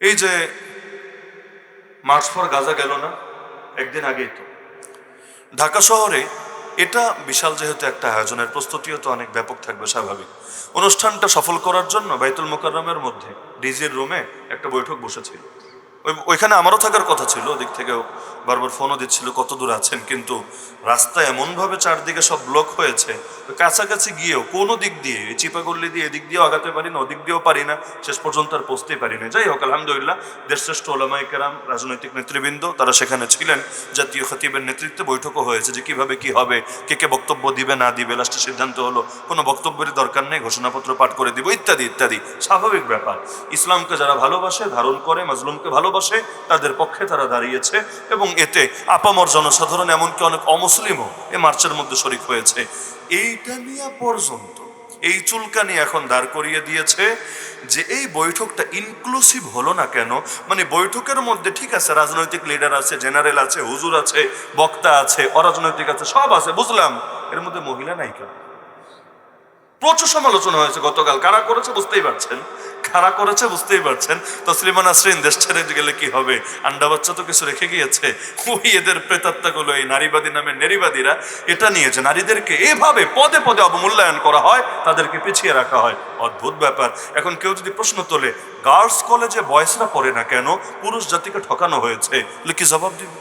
এই যে March for Gaza গেল না একদিন আগেই, তো ঢাকা শহরে এটা বিশাল যেহেতু একটা আয়োজনের প্রস্তুতিও তো অনেক ব্যাপক থাকবে স্বাভাবিক। অনুষ্ঠানটা সফল করার জন্য বাইতুল মোকাররমের মধ্যে ডিজির রুমে একটা বৈঠক বসেছিল। ওইখানে আমারও থাকার কথা ছিল, ওদিক থেকেও বারবার ফোনও দিচ্ছিল কত দূর আছেন, কিন্তু রাস্তা এমনভাবে চারদিকে সব ব্লক হয়েছে, কাছাকাছি গিয়েও কোনো দিক দিয়ে চিপাগল্লি দিয়ে এদিক দিয়েও আগাতে পারি না, ওদিক দিয়েও পারি না, শেষ পর্যন্ত আর পৌঁছতেই পারি না। যাই হোক, আলহামদুলিল্লাহ দেশশ্রেষ্ঠ ওলামায়ে কেরাম, রাজনৈতিক নেতৃবৃন্দ তারা সেখানে ছিলেন। জাতীয় খতিবের নেতৃত্বে বৈঠকও হয়েছে যে কিভাবে কি হবে, কে কে বক্তব্য দিবে না দিবে। লাস্টে সিদ্ধান্ত হলো কোনো বক্তব্যের দরকার নেই, ঘোষণাপত্র পাঠ করে দিব ইত্যাদি ইত্যাদি। স্বাভাবিক ব্যাপার, ইসলামকে যারা ভালোবাসে, ধারণ করে, মাজলুমকে ভালোবাসে, তাদের পক্ষে তারা দাঁড়িয়েছে এবং এতে আপামর জনসাধারণ এমনকি অনেক অমুসলিমও এ মার্চের মধ্যে শরিক হয়েছে। এইটা নিয়ে পর্যন্ত এই চুলকানি এখন দাঁড় করিয়ে দিয়েছে যে এই বৈঠকটা ইনক্লুসিভ হলো না কেন। মানে বৈঠকের মধ্যে ঠিক আছে, রাজনৈতিক লিডার আছে, জেনারেল আছে, হুজুর আছে, বক্তা আছে, অরাজনৈতিক আছে, সব আছে, বুঝলাম, এর মধ্যে মহিলা নাই কেন? প্রচুর সমালোচনা হয়েছে গতকাল। কারা করেছে বুঝতেই পারছেন, কারা করেছে বুঝতেই পারছেন। তসলিমা নাসরিন দেশ ছেড়ে গেলে কি হবে, আন্ডা বাচ্চা তো কিছু রেখে গিয়েছে। ওই এদের প্রেতাত্মাগুলো, এই নারীবাদী নামের নারীবাদীরা এটা নিয়ে যে নারীদেরকে এভাবে পদে পদে অবমূল্যায়ন করা হয়, তাদেরকে পিছিয়ে রাখা হয়, অদ্ভুত ব্যাপার। এখন কেউ যদি প্রশ্ন তোলে গার্লস কলেজে বয়েসরা পড়ে না কেন, পুরুষ জাতিকে ঠকানো হয়েছে, কি জবাব দিবে?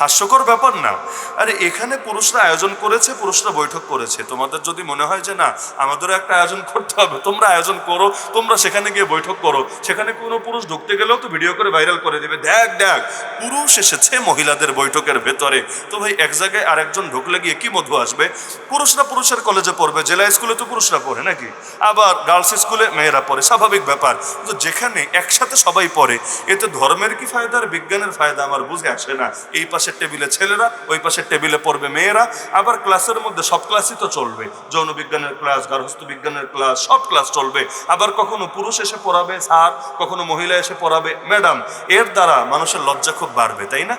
হাস্যকর ব্যাপার না? আরে এখানে পুরুষরা আয়োজন করেছে, পুরুষরা বৈঠক করেছে। তোমাদের যদি মনে হয় যে না আমাদেরও একটা আয়োজন করতে হবে, তোমরা আয়োজন করো, তোমরা সেখানে গিয়ে বৈঠক করো। সেখানে কোনো পুরুষ ঢুকতে গেলেও তো ভিডিও করে ভাইরাল করে দেবে, দেখ দেখ পুরুষ এসেছে মহিলাদের বৈঠকের ভেতরে। তো ভাই এক জায়গায় আরেকজন ঢুকলে গিয়ে কি মধু আসবে? পুরুষরা পুরুষের কলেজে পড়বে, জেলা স্কুলে তো পুরুষরা পড়ে নাকি, আবার গার্লস স্কুলে মেয়েরা পড়ে, স্বাভাবিক ব্যাপার। তো যেখানে একসাথে সবাই পড়ে, এতে ধর্মের কি ফায়দা আর বিজ্ঞানের ফায়দা আমার বুঝে আসে না। এই পাশের টেবিলে ছেলেরা, ওই পাশের টেবিলে পড়বে মেয়েরা, আবার ক্লাসের মধ্যে সব ক্লাসই তো চলবে, যৌন বিজ্ঞানের ক্লাস, গার্হস্থ্য বিজ্ঞানের ক্লাস, সব ক্লাস চলবে। আবার কখনো পুরুষ এসে পড়াবে স্যার, কখনো মহিলা এসে পড়াবে ম্যাডাম। এর দ্বারা মানুষের লজ্জা খুব বাড়বে, তাই না?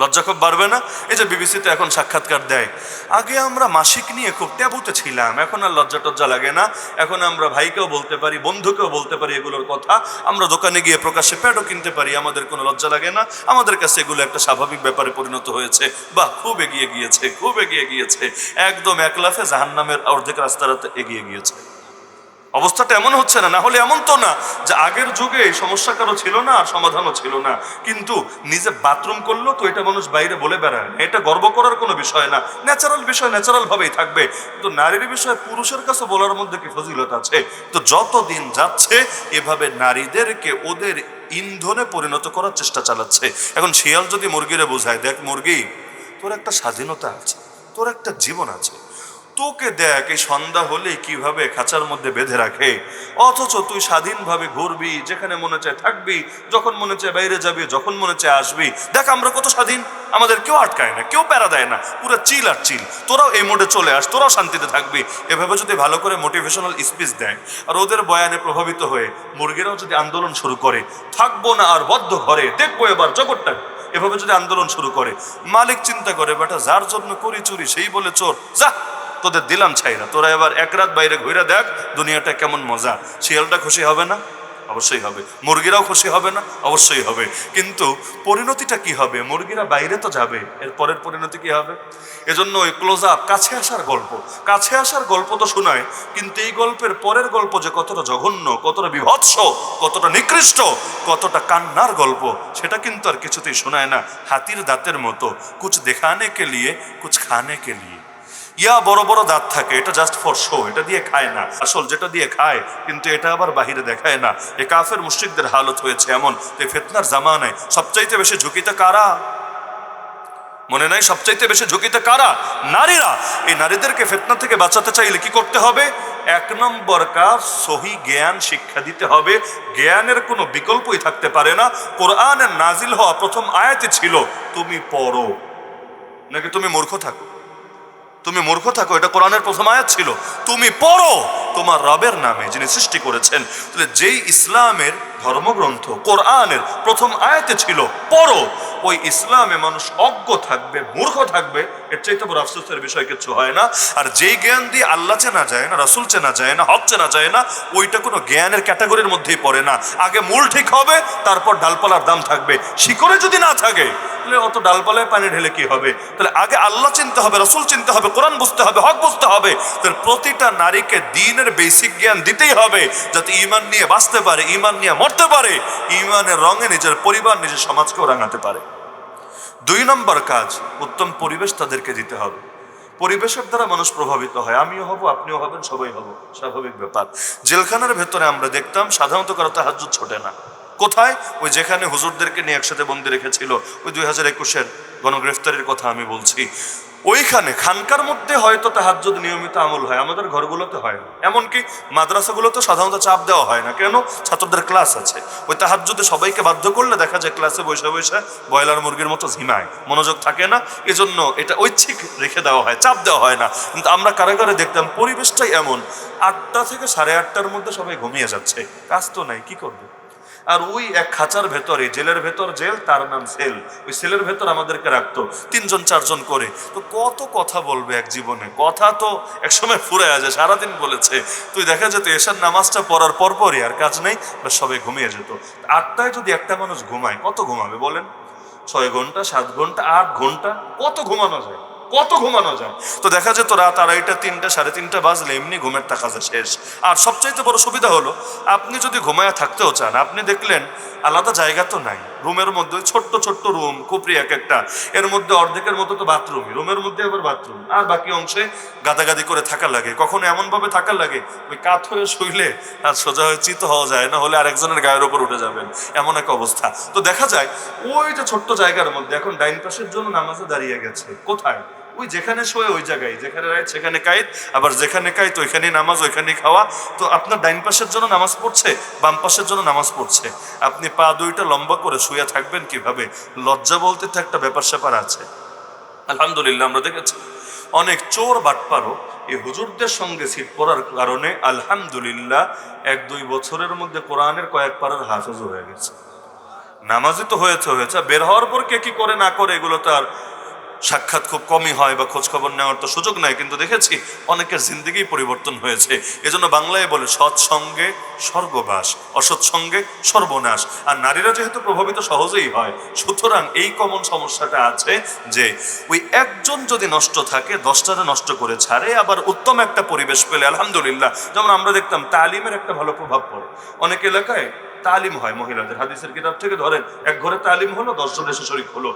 লজ্জা খুব বাড়বে না? এই যে বিবিসিতে এখন সাক্ষাৎকার দেয়, আগে আমরা মাসিক নিয়ে খুব ট্যাবুতে ছিলাম, এখন আর লজ্জা টজ্জা লাগে না। এখন আমরা ভাইকেও বলতে পারি, বন্ধুকেও বলতে পারি এগুলোর কথা। আমরা দোকানে গিয়ে প্রকাশ্যে প্যাডও কিনতে পারি, আমাদের কোনো লজ্জা লাগে না। আমাদের কাছে এগুলো একটা স্বাভাবিক ব্যাপারে পরিণত হয়েছে। বাহ, খুব এগিয়ে গিয়েছে, খুব এগিয়ে গিয়েছে, একদম এক লাফে জাহান্নামের অর্ধেক রাস্তাতে এগিয়ে গিয়েছে। অবস্থাটা এমন হচ্ছে না, না হলে এমন তো না যে আগের যুগে সমস্যা কারো ছিল না আর সমাধানও ছিল না, কিন্তু নিজে বাথরুম করলো তো এটা মানুষ বাইরে বলে বেড়ায় না, এটা গর্ব করার কোনো বিষয় না, ন্যাচারাল বিষয়, ন্যাচারাল ভাবেই থাকবে। কিন্তু নারীর বিষয়ে পুরুষের কাছে বলার মধ্যে কি ফজিলত আছে? তো যত দিন যাচ্ছে এভাবে নারীদেরকে ওদের ইন্ধনে পরিণত করার চেষ্টা চালাচ্ছে। এখন শিয়াল যদি মুরগিরে বোঝায়, দেখ মুরগি, তোর একটা স্বাধীনতা আছে, তোর একটা জীবন আছে, তোকে দেখ এই সন্ধ্যা হলে কিভাবে খাঁচার মধ্যে বেঁধে রাখে, অথচ তুই স্বাধীনভাবে ঘুরবি, যেখানে মনে চায় থাকবি, যখন মনে চায় বাইরে যাবি, যখন মনে চায় আসবি। দেখ আমরা কত স্বাধীন, আমাদের কেউ আটকায় না, কেউ প্যারা দেয় না, পুরো চিল আর চিল। তোরাও এই মোডে চলে আস, তোরাও শান্তিতে থাকবি। এভাবে যদি ভালো করে মোটিভেশনাল স্পিচ দেয় আর ওদের বয়ানে প্রভাবিত হয়ে মুরগিরাও যদি আন্দোলন শুরু করে, থাকবো না আর বদ্ধ ঘরে, দেখবো এবার জগৎটা, এভাবে যদি আন্দোলন শুরু করে, মালিক চিন্তা করে বেটা যার জন্য করি চুরি সেই বলে চোর, যা তোদের দিলাম ছাইরা, তোরা এবার এক রাত বাইরে ঘুরে দেখ দুনিয়াটা কেমন মজা। শিয়ালটা খুশি হবে না? অবশ্যই হবে। মুরগিরাও খুশি হবে না? অবশ্যই হবে। কিন্তু পরিণতিটা কি হবে? মুরগিরা বাইরে তো যাবে, এর পরের পরিণতি কি হবে? এজন্য ওই ক্লোজ আপ, কাছে আসার গল্প, কাছে আসার গল্প তো শোনায়, কিন্তু এই গল্পের পরের গল্প যে কতটা জঘন্য, কতটা বিভৎস, কতটা নিকৃষ্ট, কতটা কান্নার গল্প, সেটা কিন্তু আর কিছুতেই শোনায় না। হাতির দাঁতের মতো, কুছ দেখানে কে লিয়ে কুছ খানে কে লিয়ে। ইয়া বড় বড় দাঁত থাকে, এটা জাস্ট ফর শো, এটা দিয়ে খায় না, আসল যেটা দিয়ে খায়, কিন্তু এটা আবার বাহিরে দেখায় না। এই কাফের মুশরিকদের হালত হয়েছে এমন। এই ফিতনার জামানায় সবচাইতে বেশি ঝুঁকিতে কারা? মনে নাই? সবচাইতে বেশি ঝুঁকিতে কারা? নারীরা। এই নারীদেরকে ফিতনা থেকে বাঁচাতে চাইলে কি করতে হবে? এক নম্বর কাজ, সহি জ্ঞান শিক্ষা দিতে হবে। জ্ঞানের কোনো বিকল্পই থাকতে পারে না। কোরআনের নাজিল হওয়া প্রথম আয়াতে ছিল তুমি পড়ো, নাকি তুমি মূর্খ থাকো? তুমি মূর্খ থাকো, এটা কোরআনের প্রথম আয়াত ছিল। তুমি পড়ো তোমার রবের নামে যিনি সৃষ্টি করেছেন। তাহলে যেই ইসলামের ধর্মগ্রন্থ কোরআনের প্রথম আয়াতে ছিল পড়ো, ওই ইসলামে মানুষ অজ্ঞ থাকবে, মূর্খ থাকবে, এর চাইতে বড় আফসোসের বিষয় কিছু হয় না। আর যেই জ্ঞান দিয়ে আল্লাহ চেনা যায় না, রাসূল চেনা যায় না, হক চেনা যায় না, ওইটা কোনো জ্ঞানের ক্যাটাগরির মধ্যেই পড়ে না। আগে মূল ঠিক হবে, তারপর ডালপালার দাম থাকবে। শিকড়ে যদি না থাকে তাহলে অত ডালপালায় পানি ঢেলে কি হবে? তাহলে আগে আল্লাহ চিনতে হবে, রাসূল চিনতে হবে, কোরআন বুঝতে হবে, হক বুঝতে হবে। তাহলে প্রতিটা নারীকে দ্বীনের বেসিক জ্ঞান দিতেই হবে, যাতে ঈমান নিয়ে বাঁচতে পারে, ঈমান নিয়ে মরতে পারে, ঈমানের রঙে নিজের পরিবার, নিজের সমাজকেও রাঙাতে পারে। 2 নম্বর কাজ, উত্তম পরিবেশ তাদেরকে দিতে হবে। পরিবেশের দ্বারা মানুষ প্রভাবিত হয়। আমিও হব, আপনিও হবেন, সবাই হব, স্বাভাবিক ব্যাপার। জেলখানার ভেতরে আমরা দেখতাম সাধারণত কারো তাহাজ্জুদ ছোটে না। কোথায়? ওই যেখানে হুজুরদেরকে নিয়ে একসাথে বন্দি রেখেছিল, ওই 2021-এর গণগ্রেফতারির কথা আমি বলছি। ওইখানে খানকার মধ্যে হয়তো তাহাজ্জুদ নিয়মিত আমল হয়, আমাদের ঘরগুলোতে হয় না। এমনকি মাদ্রাসাগুলোতে সাধারণত চাপ দেওয়া হয় না। কেন? ছাত্রদের ক্লাস আছে। ওই তাহাজ্জুদে সবাইকে বাধ্য করলে দেখা যায় ক্লাসে বসে বসে ব্রয়লার মুরগির মতো ঝিমায়, মনোযোগ থাকে না। এজন্য এটা ঐচ্ছিক রেখে দেওয়া হয়, চাপ দেওয়া হয় না। কিন্তু আমরা কারাগারে দেখতাম পরিবেশটাই এমন, 8টা থেকে 8:30টার মধ্যে সবাই ঘুমিয়ে যাচ্ছে, কাজ তো নাই, কি করবে? আর ওই এক খাঁচার ভেতরে, জেলের ভেতর জেল, তার নাম সেল, ওই সেলের ভেতর আমাদেরকে রাখতো 3জন 4জন করে। তো কত কথা বলবে এক জীবনে, কথা তো একসময় ফুরায় যায়। সারাদিন বলেছে, তুই দেখা যেত এশার নামাজটা পড়ার পরপরই আর কাজ নেই, সবাই ঘুমিয়ে যেত। 8টায় যদি একটা মানুষ ঘুমায়, কত ঘুমাবে বলেন? 6 ঘন্টা, 7 ঘন্টা, 8 ঘন্টা, কত ঘুমানো যায়? কত ঘুমানো যায়? তো দেখা যেত রাত 2:30, 3টা, 3:30 বাজলে এমনি ঘুমের তাকাজা শেষ। আর সবচাইতে বড় সুবিধা হলো, আপনি যদি ঘুমায়া থাকতেও চান, আপনি দেখলেন আলাদা জায়গা তো নাই রুমের মধ্যে, ছোট্ট ছোট্ট রুম, খুপড়ি এক একটা, এর মধ্যে অর্ধেকের মতো তো বাথরুমই, রুমের মধ্যে আবার বাথরুম, আর বাকি অংশে গাদাগাদি করে থাকা লাগে। কখনো এমন ভাবে থাকা লাগে ওই কাত হয়ে শুইলে আর সোজা হয়ে চিত হওয়া যায় না, হলে আরেকজনের গায়ের উপর উঠে যাবেন, এমন এক অবস্থা। তো দেখা যায় ওই যে ছোট্ট জায়গার মধ্যে এখন ডাইন পাশের জন্য নামাজে দাঁড়িয়ে গেছে। কোথায়? ওই যেখানে শোয়ে ওই জায়গায়, যেখানে রাইত সেখানে কায়েত, আবার যেখানে কায়েত ওইখানেই নামাজ, ওইখানেই খাওয়া। তো আপনার ডাইন পাশের জন্য নামাজ পড়ছে, বাম পাশের জন্য নামাজ পড়ছে, আপনি পা দুইটা লম্বা করে শুয়ে থাকবেন কিভাবে? লজ্জা বলতে তো একটা ব্যাপার স্যাপার আছে। আলহামদুলিল্লাহ আমরা দেখেছি অনেক চোর বাটপারও এই হুজুরদের সঙ্গে সিট পড়ার কারণে আলহামদুলিল্লাহ 1-2 বছরের মধ্যে কোরআনের কয়েক পারার হাফেজ হয়ে গেছে। নামাজি তো হয়েছে, বের হওয়ার পর কে কি করে না করে এগুলো তো আর সাক্ষাৎ খুব কমই হয় বা খোঁজ খবর নেওয়ার তো সুযোগ নাই, কিন্তু দেখেছি অনেকের জিন্দগি পরিবর্তন হয়েছে। এজন্য বাংলায় বলে সৎসঙ্গে স্বর্গবাস, অসৎসঙ্গে সর্বনাশ। আর নারীরা যেহেতু প্রভাবিত সহজেই হয়, সুতরাং এই কমন সমস্যাটা আছে যে ওই একজন যদি নষ্ট থাকে 10টারে নষ্ট করে ছাড়ে। আবার উত্তম একটা পরিবেশ পেলে আলহামদুলিল্লাহ, যেমন আমরা দেখতাম তালিমের একটা ভালো প্রভাব পড়ে। অনেক এলাকায় তালিম হয় মহিলাদের, হাদিসের কিতাব থেকে ধরেন এক ঘরে তালিম হলো, 10 জন এসে শরীক হলো।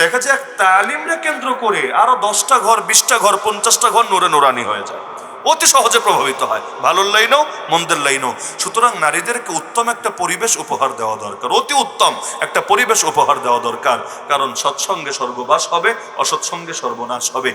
দেখা যায় তালিমরে কেন্দ্র করে আরো 10টা ঘর, 20টা ঘর, 50টা ঘর নূরে নুরানি হয়ে যায়, অতি সহজে প্রভাবিত হয়, ভালোর লাইনেও মন্দের লাইনেও। সুতরাং নারীদেরকে উত্তম একটা পরিবেশ উপহার দেওয়া দরকার, অতি উত্তম একটা পরিবেশ উপহার দেওয়া দরকার। কারণ সৎসঙ্গে স্বর্গবাস হবে, অসৎসঙ্গে সর্বনাশ হবে।